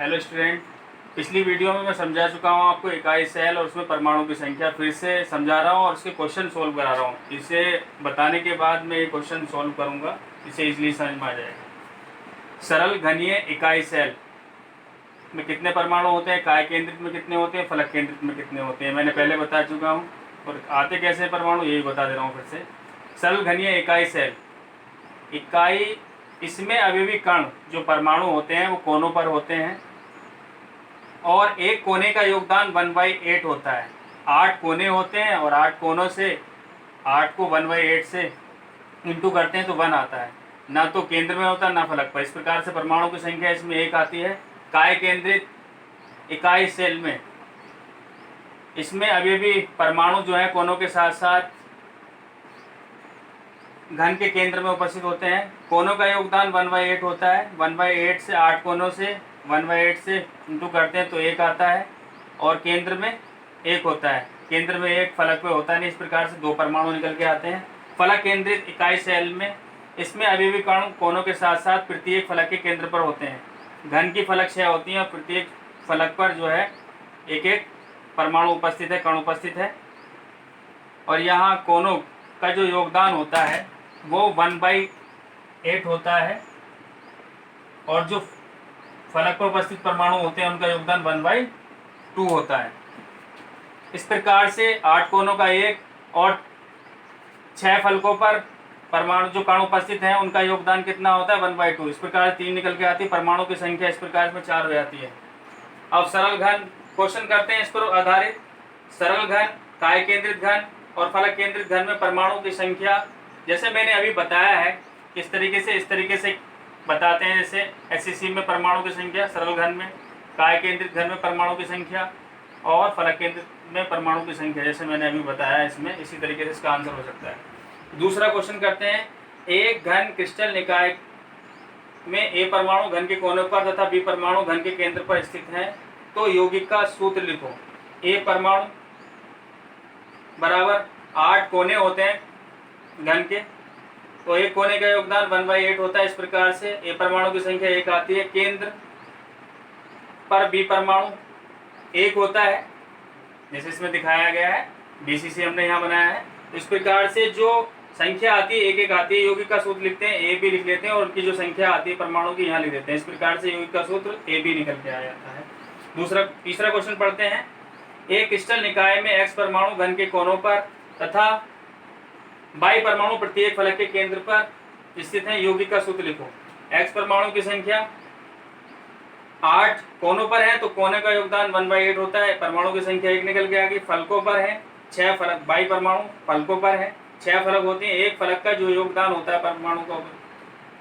Hello student, पिछली video में मैं समझा चुका हूँ आपको इकाई सेल और उसमें परमाणु की संख्या। फिर से समझा रहा हूँ और उसके क्वेश्चन सोल्व करा रहा हूँ। इसे बताने के बाद मैं ये क्वेश्चन सोल्व करूँगा, इसे इजीली समझ में आ जाएगा। सरल घनीय इकाई सेल में कितने परमाणु होते हैं, काय केंद्रित में कितने होते हैं, फलक केंद्रित में कितने होते हैं, मैंने पहले बता चुका हूँ। और आते कैसे परमाणु, यही बता दे रहा हूँ फिर से। सरल घनीय इकाई सेल, इकाई इसमें अवयवी कण जो परमाणु होते हैं वो कोनों पर होते हैं और एक कोने का योगदान 1/8 होता है। 8 कोने होते हैं और 8 कोनों से 8 को 1/8 से इंटू करते हैं तो 1 आता है। ना तो केंद्र में होता है ना फलक पर। इस प्रकार से परमाणु की संख्या इसमें 1 आती है। काय केंद्रित इकाई सेल में इसमें अवयवी परमाणु जो है कोनों के साथ साथ घन के केंद्र में उपस्थित होते हैं। कोनों का योगदान 1/8 होता है। 1/8 से 8 कोनों से 1/8 से इंटू करते हैं तो 1 आता है और केंद्र में 1 होता है। केंद्र में 1 फलक पे होता नहीं। इस प्रकार से 2 परमाणु निकल के आते हैं। फलक केंद्रित इकाई सेल में इसमें अवयवी कण कोनों के साथ साथ प्रत्येक फलक के केंद्र पर होते हैं। घन की फलक 6 होती हैं और प्रत्येक फलक पर जो है एक एक परमाणु उपस्थित है, कण उपस्थित है। और यहाँ कोनों का जो योगदान होता है वो 1/8 होता है और जो फलक पर उपस्थित परमाणु होते हैं उनका योगदान 1/2 होता है। इस प्रकार से 8 कोनों का 1 और 6 फलकों पर परमाणु जो कण उपस्थित हैं उनका योगदान कितना होता है, 1/2। इस प्रकार 3 निकल के आती है। परमाणु की संख्या इस प्रकार में 4 हो जाती है। अब सरल घन क्वेश्चन करते हैं इस पर आधारित। सरल घन, काय केंद्रित घन और फलक केंद्रित घन में परमाणु की संख्या जैसे मैंने अभी बताया है किस तरीके से, इस तरीके से बताते हैं। जैसे एससीसी में परमाणु की संख्या, सरल घन में, काय केंद्रित घन में परमाणु की संख्या और फलक केंद्रित में परमाणु की संख्या, जैसे मैंने अभी बताया इसमें। इसी तरीके से इसका आंसर हो सकता है। दूसरा क्वेश्चन करते हैं। एक घन क्रिस्टल निकाय में ए परमाणु घन के कोने पर तथा बी परमाणु घन के केंद्र पर स्थित है, तो यौगिक का सूत्र लिखो। ए परमाणु बराबर 8 कोने होते हैं घन के, तो एक कोने का योगदान 1/8 होता है। इस प्रकार से ए परमाणु की संख्या 1 आती है। केंद्र पर बी परमाणु 1 होता है, जैसे इसमें दिखाया गया है। बीसीसी हमने यहाँ बनाया है। इस प्रकार से जो संख्या आती है 1-1 आती है। यौगिक का सूत्र लिखते हैं, ए बी लिख लेते हैं और उनकी जो संख्या आती है परमाणु की यहाँ लिख देते हैं। इस प्रकार से यौगिक का सूत्र ए बी निकल के आ जाता है। तीसरा क्वेश्चन पढ़ते हैं। एक क्रिस्टल निकाय में एक्स परमाणु घन के कोनों पर तथा बाई परमाणु प्रत्येक फलक के केंद्र पर स्थित है। यौगिक का सूत्र लिखो। एक्स परमाणु की संख्या 8 कोनों पर है तो कोने का योगदान 1/8 होता है। परमाणु की संख्या 1 निकल के आ गई। फलकों पर है 6 फलक, बाई परमाणु फलकों पर है 6 फलक होते हैं। एक फलक का जो योगदान होता है परमाणु का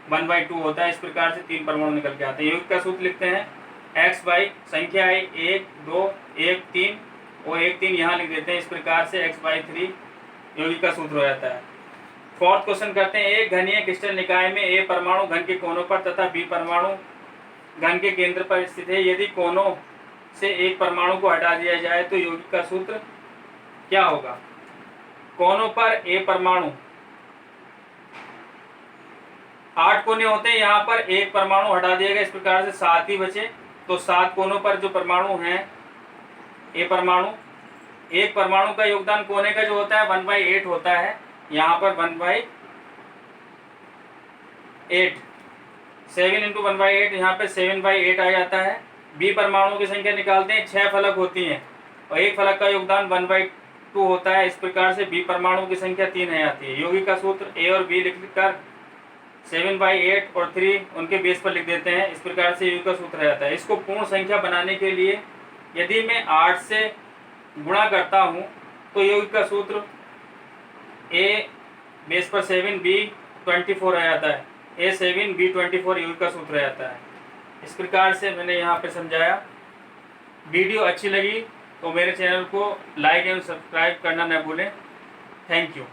1/2 होता है। इस प्रकार से 3 परमाणु निकल के आते हैं। यौगिक का सूत्र लिखते हैं। एक्स बाई संख्या है 1 2 1 3 और 1 3 यहाँ लिख देते हैं। इस प्रकार से x/3 यौगिक का सूत्र हो जाता है। फोर्थ क्वेश्चन करते हैं। एक घनीय क्रिस्टल निकाय में ए परमाणु घन के कोनों पर तथा बी परमाणु घन के केंद्र पर स्थित है। यदि कोनों से एक परमाणु को हटा दिया जाए तो यौगिक का सूत्र क्या होगा। कोनों पर ए परमाणु 8 कोने होते हैं, यहाँ पर एक परमाणु हटा दिया गया। इस प्रकार से 7 ही बचे। तो 7 कोनों पर जो परमाणु हैं ए परमाणु, एक परमाणु का योगदान कोने का जो होता है 1/8 होता है। यहाँ पर 1/8 7 × 1/8 यहाँ पे 7/8 आ जाता है। बी परमाणु की संख्या निकालते हैं। 6 फलक होती हैं और एक फलक का योगदान 1/2 होता है। इस प्रकार से बी परमाणु की संख्या 3 आ जाती है। यौगिक का सूत्र ए और बी लिखकर 7/8 और 3 उनके बेस पर लिख देते हैं। इस प्रकार से यौगिक का सूत्र आ जाता है। इसको पूर्ण संख्या बनाने के लिए यदि मैं 8 से गुणा करता हूँ तो यौगिक का सूत्र ए बेस पर 7 बी 24 आ जाता है। A7 B24 यौगिक का सूत्र आ जाता है। इस प्रकार से मैंने यहाँ पे समझाया। वीडियो अच्छी लगी तो मेरे चैनल को लाइक एवं सब्सक्राइब करना न भूलें। Thank you.